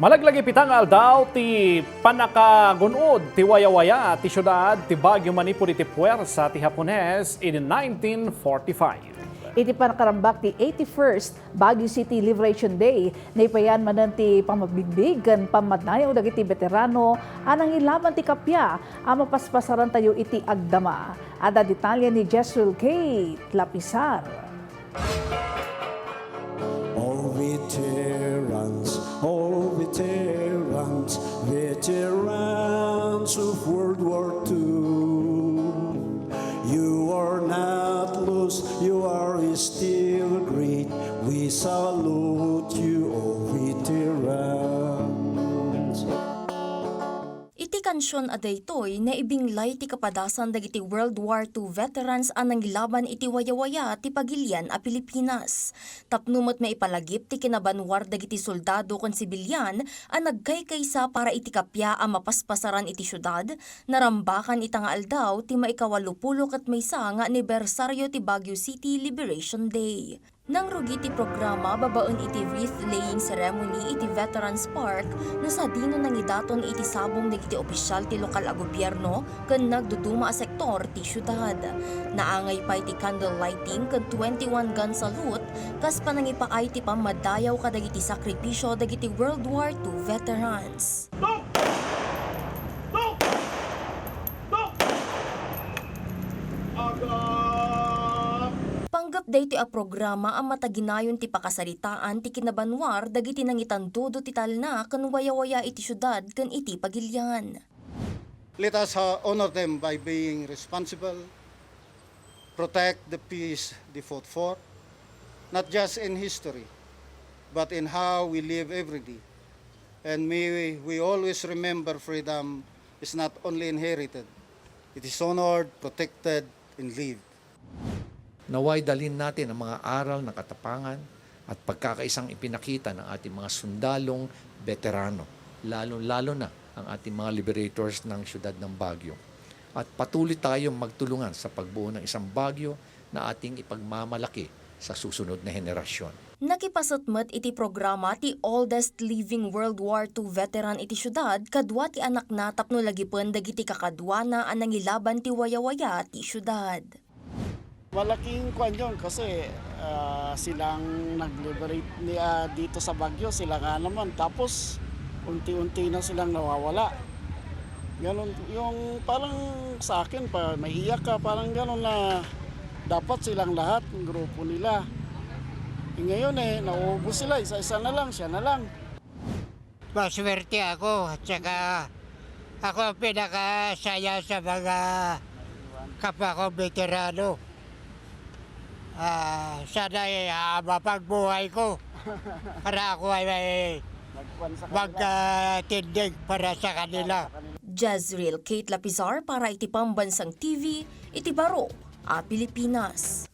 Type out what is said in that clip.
Malaglagi pitang aldaw ti panakagunod ti wayawaya ti syudad ti Baguio manipuri ti puwersa ti Hapones in 1945. Iti panakarambak ti 81st Baguio City Liberation Day na ipayan manan ti pamabigbig kan pamadnayaw dagiti veterano anang ilaban ti kapya ang mapaspasaran tayo iti agdama. Ada detalye ni Jezryl Khate Lapizar. Veterans of World War II. You are not lost, you are still great. We salute you, oh veterans. Iti kansyon adaytoy na ibinglay ti kapadasan dagiti World War II veterans anang gilaban iti wayawaya ti pagilian a Pilipinas. Tapnumot may ipalagip ti Kinabannuar dagiti soldado kon sibilyan a nagkaykaysa para iti kapya a mapaspasaran iti syudad, narambakan ita nga aldaw ti maikawalupulo ket maysa nga anibersaryo ti Baguio City Liberation Day. Nang rugi ti programa babaon iti wreath-laying ceremony iti Veterans Park na sa dino nang idaton iti sabong dagiti opisyal ti lokal a gobyerno ken nagduduma a sektor ti syudad. Naangay pa iti candle lighting ken 21 gun salute kas panangipaay ti pamadayaw kadagiti sakripisyo dagiti World War II veterans. Panggap daytoy a programa ang mataginayon ti pakasaritaan ti Kinabannuar dagiti nangitandudo ti talna ken wayawaya iti syudad ken iti pagilian. Let us honor them by being responsible, protect the peace they fought for, not just in history, but in how we live every day. And may we always remember freedom is not only inherited, it is honored, protected, and lived. Naway dalhin natin ang mga aral ng katapangan at pagkakaisang ipinakita ng ating mga sundalong veterano, lalo-lalo na ang ating mga liberators ng siyudad ng Baguio. At patuloy tayong magtulungan sa pagbuo ng isang Baguio na ating ipagmamalaki sa susunod na henerasyon. Nakipasatmet iti programa ti oldest living World War II veteran iti syudad kadwa ti anak na tapno lagipon dagiti kakadwana a nangilaban ti wayawaya ti syudad. Malaking kwan yun kasi silang nag-liberate dito sa Baguio, sila nga naman. Tapos unti-unti na silang nawawala. Ganun, yung parang sa akin, may iyak ka, parang ganun na dapat silang lahat, yung grupo nila. Ngayon nauubos sila, isa-isa na lang, siya na lang. Maswerte ako at saka ako ang pinakasaya sa mga kapwa ko veterano. Sana mapagbuhay ko para ako ay magtindig para sa kanila. Jezryl Khate Lapizar para iti Pambansang TV, iti Baro, Pilipinas.